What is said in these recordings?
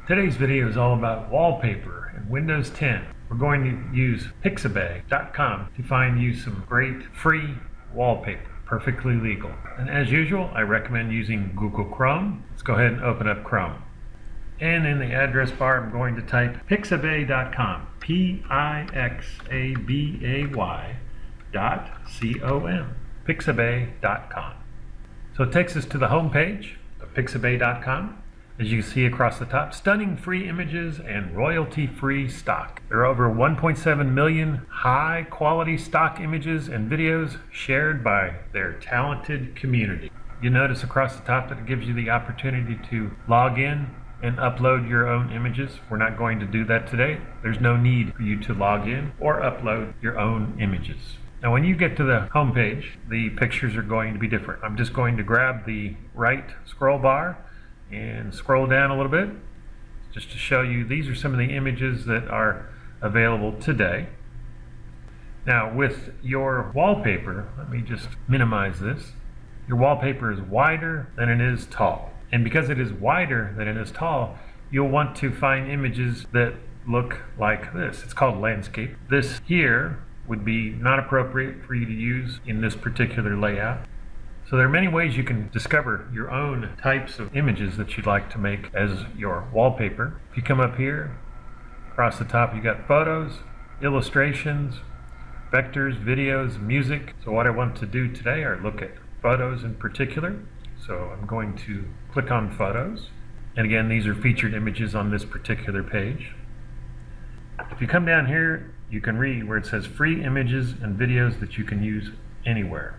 Today's video is all about wallpaper in Windows 10. We're going to use pixabay.com to find you some great free wallpaper, perfectly legal. And as usual, I recommend using Google Chrome. Let's go ahead and open up Chrome. And in the address bar, I'm going to type pixabay.com, Pixabay.com, pixabay.com. So it takes us to the home page of pixabay.com. As you can see across the top, stunning free images and royalty-free stock. There are over 1.7 million high-quality stock images and videos shared by their talented community. You notice across the top that it gives you the opportunity to log in and upload your own images. We're not going to do that today. There's no need for you to log in or upload your own images. Now when you get to the home page, the pictures are going to be different. I'm just going to grab the right scroll bar and scroll down a little bit just to show you these are some of the images that are available today. Now with your wallpaper, let me just minimize this. Your wallpaper is wider than it is tall. And because it is wider than it is tall, you'll want to find images that look like this. It's called landscape. This here would be not appropriate for you to use in this particular layout. So there are many ways you can discover your own types of images that you'd like to make as your wallpaper. If you come up here, across the top you got photos, illustrations, vectors, videos, music. So what I want to do today are look at photos in particular. So I'm going to click on photos. And again, these are featured images on this particular page. If you come down here, you can read where it says free images and videos that you can use anywhere.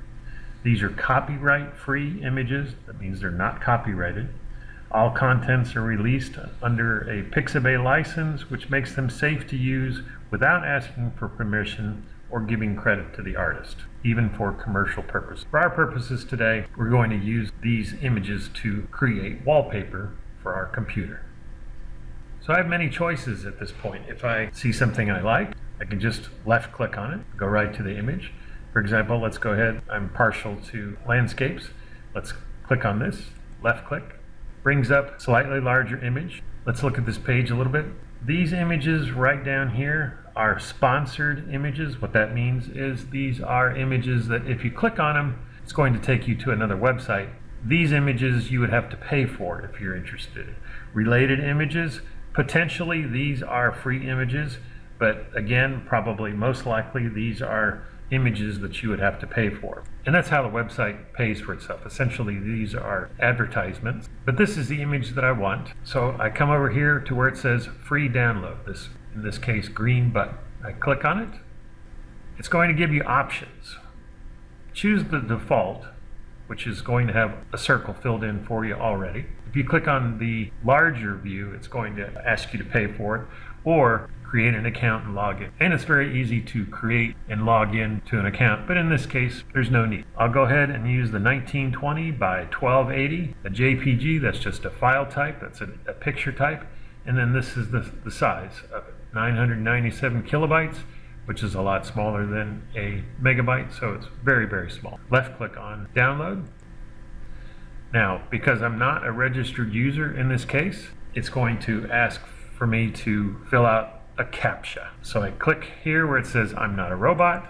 These are copyright-free images. That means they're not copyrighted. All contents are released under a Pixabay license, which makes them safe to use without asking for permission or giving credit to the artist, even for commercial purposes. For our purposes today, we're going to use these images to create wallpaper for our computer. So I have many choices at this point. If I see something I like, I can just left-click on it, go right to the image. For example, let's go ahead, I'm partial to landscapes. Let's click on this, left click, brings up slightly larger image. Let's look at this page a little bit. These images right down here are sponsored images. What that means is these are images that if you click on them, it's going to take you to another website. These images you would have to pay for if you're interested. Related images, potentially these are free images, but again, probably most likely these are images that you would have to pay for. And that's how the website pays for itself. Essentially, these are advertisements. But this is the image that I want. So I come over here to where it says free download, this, in this case, green button. I click on it. It's going to give you options. Choose the default, which is going to have a circle filled in for you already. If you click on the larger view, it's going to ask you to pay for it, or create an account and log in. And it's very easy to create and log in to an account, but in this case, there's no need. I'll go ahead and use the 1920 by 1280, a JPG, that's just a file type, that's a picture type, and then this is the size of it, 997 kilobytes, which is a lot smaller than a megabyte, so it's very, very small. Left click on download. Now, because I'm not a registered user in this case, it's going to ask for me to fill out a CAPTCHA. So I click here where it says I'm not a robot,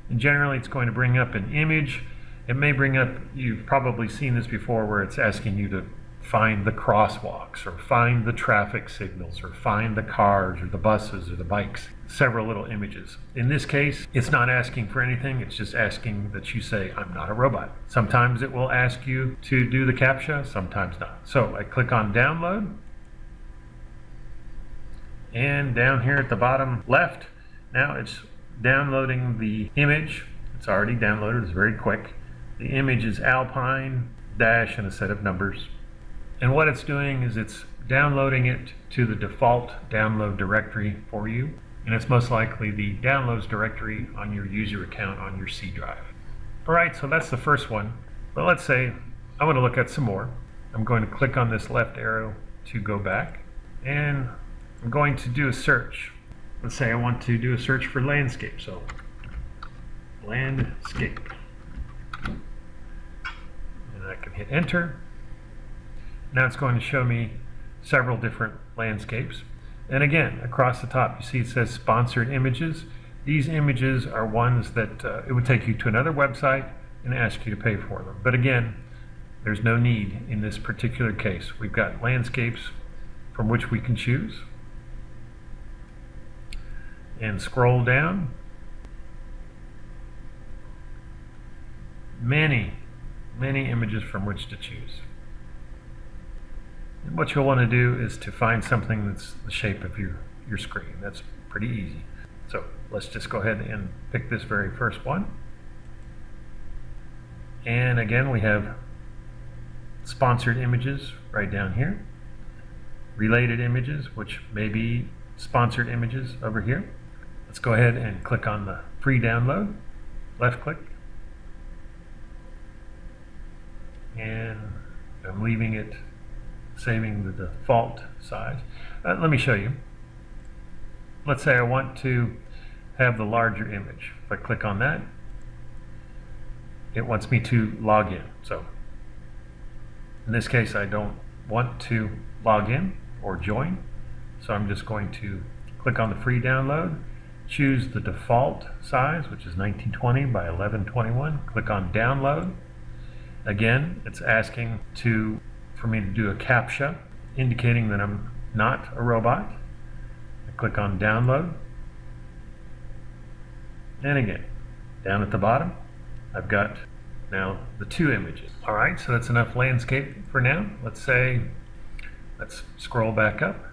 and generally it's going to bring up an image. It may bring up, you've probably seen this before, where it's asking you to find the crosswalks or find the traffic signals or find the cars or the buses or the bikes, several little images. In this case, it's not asking for anything, it's just asking that you say I'm not a robot. Sometimes it will ask you to do the CAPTCHA, sometimes not. So I click on download. And down here at the bottom left, now it's downloading the image. It's already downloaded, it's very quick. The image is Alpine, dash, and a set of numbers. And what it's doing is it's downloading it to the default download directory for you. And it's most likely the downloads directory on your user account on your C drive. All right, so that's the first one. But let's say I want to look at some more. I'm going to click on this left arrow to go back. And I'm going to do a search. Let's say I want to do a search for landscape. So, landscape. And I can hit enter. Now it's going to show me several different landscapes. And again, across the top, you see it says sponsored images. These images are ones that it would take you to another website and ask you to pay for them. But again, there's no need in this particular case. We've got landscapes from which we can choose. And scroll down. Many images from which to choose. And what you'll want to do is to find something that's the shape of your screen. That's pretty easy. So let's just go ahead and pick this very first one. And again, we have sponsored images right down here. Related images, which may be sponsored images over here. Let's go ahead and click on the free download. Left click. And I'm leaving it, saving the default size. Let me show you. Let's say I want to have the larger image. If I click on that, it wants me to log in. So in this case, I don't want to log in or join. So I'm just going to click on the free download, choose the default size, which is 1920 by 1121. Click on download. Again, it's asking for me to do a CAPTCHA, indicating that I'm not a robot. I click on download. And again, down at the bottom, I've got now the two images. All right, so that's enough landscape for now. Let's scroll back up.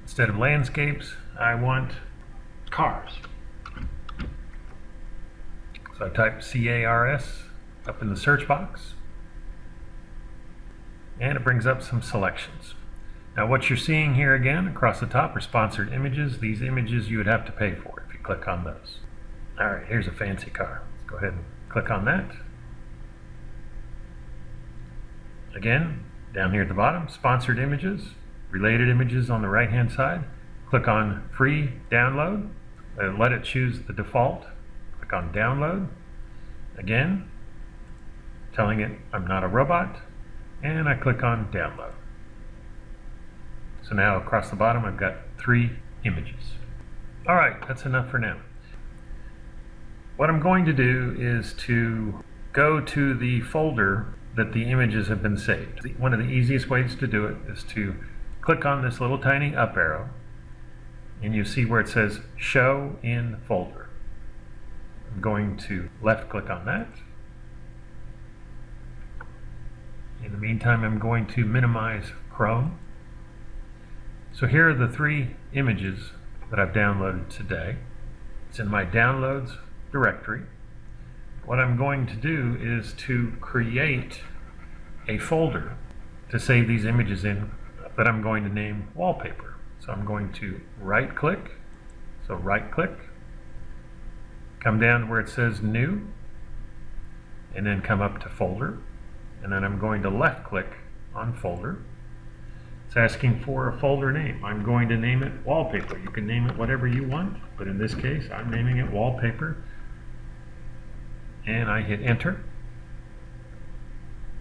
Instead of landscapes, I want cars. So I type CARS up in the search box, and it brings up some selections. Now what you're seeing here again across the top are sponsored images. These images you would have to pay for if you click on those. All right, here's a fancy car. Let's go ahead and click on that. Again, down here at the bottom, sponsored images, related images on the right hand side. Click on free download, let it choose the default. Click on download. Again, telling it I'm not a robot, and I click on download. So now across the bottom I've got 3 images. All right, that's enough for now. What I'm going to do is to go to the folder that the images have been saved. One of the easiest ways to do it is to click on this little tiny up arrow, and you see where it says show in folder. I'm going to left click on that. In the meantime, I'm going to minimize Chrome. So here are the 3 images that I've downloaded today. It's in my downloads directory. What I'm going to do is to create a folder to save these images in that I'm going to name Wallpaper. So I'm going to right click. So right click, come down where it says new, and then come up to folder. And then I'm going to left click on folder. It's asking for a folder name. I'm going to name it Wallpaper. You can name it whatever you want, but in this case I'm naming it Wallpaper. And I hit enter.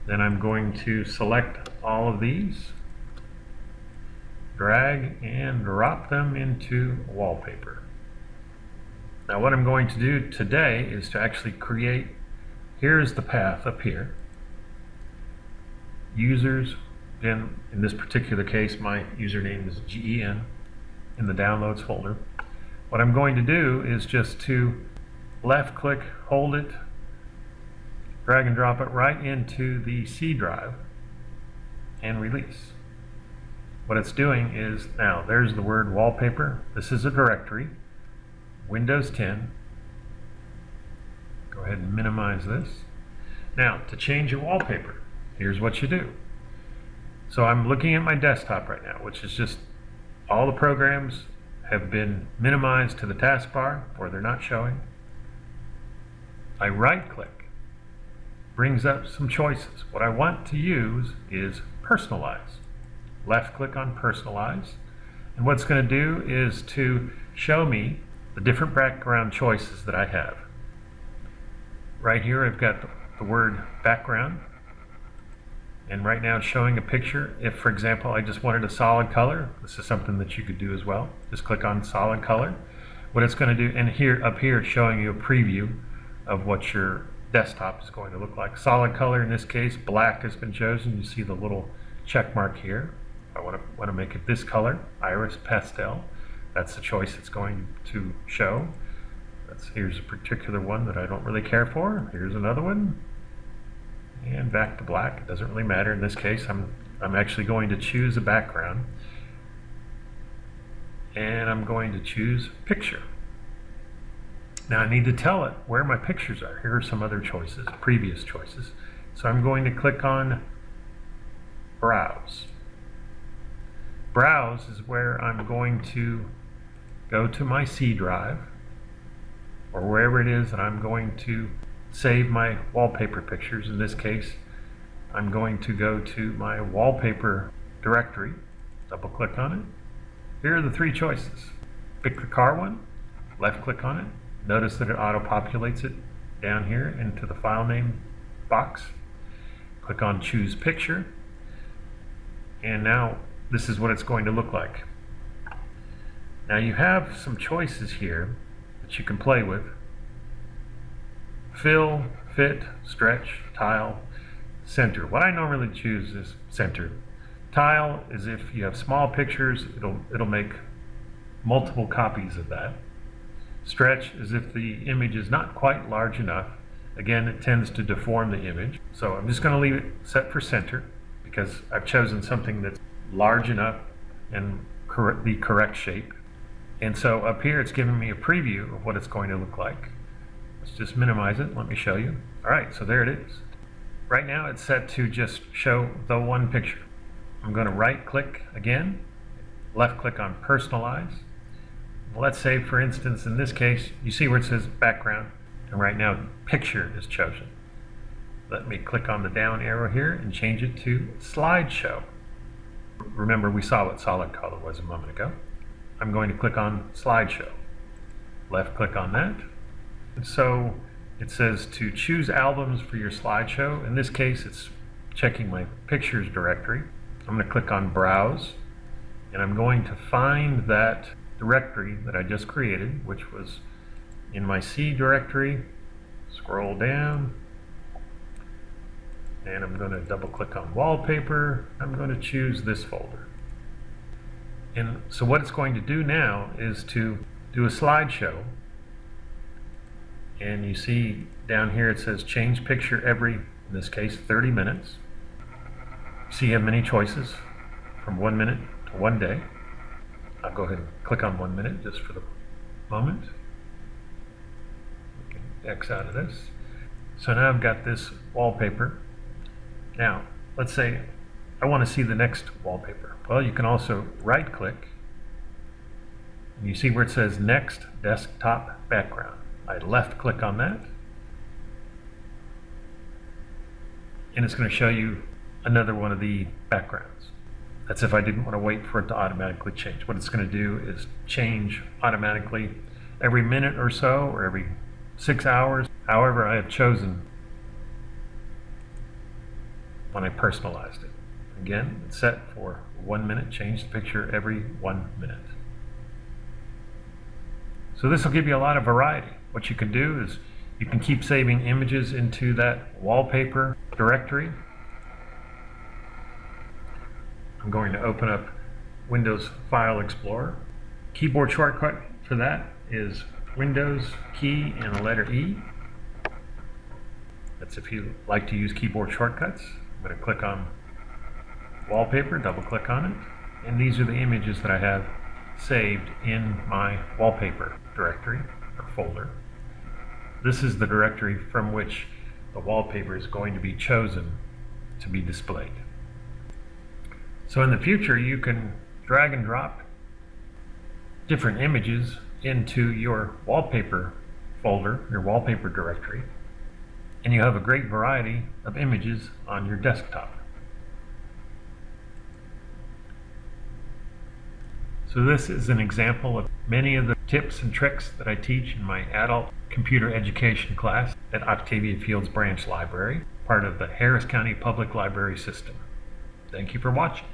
Then I'm going to select all of these, drag and drop them into Wallpaper. Now what I'm going to do today is to actually create, here's the path up here. Users, in this particular case my username is GEN in the downloads folder. What I'm going to do is just to left click, hold it, drag and drop it right into the C drive and release. What it's doing is, now there's the word Wallpaper. This is a directory, Windows 10. Go ahead and minimize this. Now to change your wallpaper, here's what you do. So I'm looking at my desktop right now, which is just all the programs have been minimized to the taskbar or they're not showing. I right click, brings up some choices. What I want to use is personalize. Left click on personalize, and what it's going to do is to show me the different background choices that I have. Right here I've got the word background. And right now it's showing a picture. If, for example, I just wanted a solid color, this is something that you could do as well. Just click on solid color. What it's going to do, and here up here it's showing you a preview of what your desktop is going to look like. Solid color in this case, black has been chosen. You see the little check mark here. I want to make it this color, iris pastel. That's the choice it's going to show. Here's a particular one that I don't really care for. Here's another one. And back to black. It doesn't really matter in this case. I'm actually going to choose a background. And I'm going to choose picture. Now I need to tell it where my pictures are. Here are some other choices, previous choices. So I'm going to click on Browse. Browse is where I'm going to go to my C drive, or wherever it is that I'm going to save my wallpaper pictures. In this case, I'm going to go to my wallpaper directory, double click on it. Here are the three choices. Pick the car one, left click on it. Notice that it auto-populates it down here into the file name box. Click on choose picture. And now this is what it's going to look like. Now you have some choices here that you can play with. Fill, fit, stretch, tile, center. What I normally choose is center. Tile is if you have small pictures, it'll make multiple copies of that. Stretch is if the image is not quite large enough. Again, it tends to deform the image. So I'm just going to leave it set for center because I've chosen something that's large enough and the correct shape. And so up here it's giving me a preview of what it's going to look like. Let's just minimize it. Let me show you. All right, so there it is. Right now it's set to just show the one picture. I'm going to right click again, left click on personalize. Let's say, for instance, in this case, you see where it says background, and right now picture is chosen. Let me click on the down arrow here and change it to slideshow. Remember, we saw what solid color was a moment ago. I'm going to click on slideshow. Left click on that. And so it says to choose albums for your slideshow. In this case, it's checking my pictures directory. I'm going to click on browse, and I'm going to find that directory that I just created, which was in my C directory. Scroll down, and I'm going to double click on wallpaper. I'm going to choose this folder. And so what it's going to do now is to do a slideshow. And you see down here it says change picture every, in this case, 30 minutes. So you have many choices from 1 minute to 1 day. I'll go ahead and click on 1 minute just for the moment. We can X out of this. So now I've got this wallpaper. Now, let's say I want to see the next wallpaper. Well, you can also right click, and you see where it says next desktop background. I left click on that, and it's going to show you another one of the backgrounds. That's if I didn't want to wait for it to automatically change. What it's going to do is change automatically every minute or so, or every 6 hours. However, I have chosen when I personalized it. Again, it's set for 1 minute, change the picture every 1 minute. So this will give you a lot of variety. What you can do is you can keep saving images into that wallpaper directory. I'm going to open up Windows File Explorer. Keyboard shortcut for that is Windows key and the letter E. That's if you like to use keyboard shortcuts. I'm going to click on Wallpaper, double click on it, and these are the images that I have saved in my wallpaper directory or folder. This is the directory from which the wallpaper is going to be chosen to be displayed. So in the future, you can drag and drop different images into your wallpaper folder, your wallpaper directory, and you have a great variety of images on your desktop. So this is an example of many of the tips and tricks that I teach in my adult computer education class at Octavia Fields Branch Library. part of the Harris County Public Library System. Thank you for watching.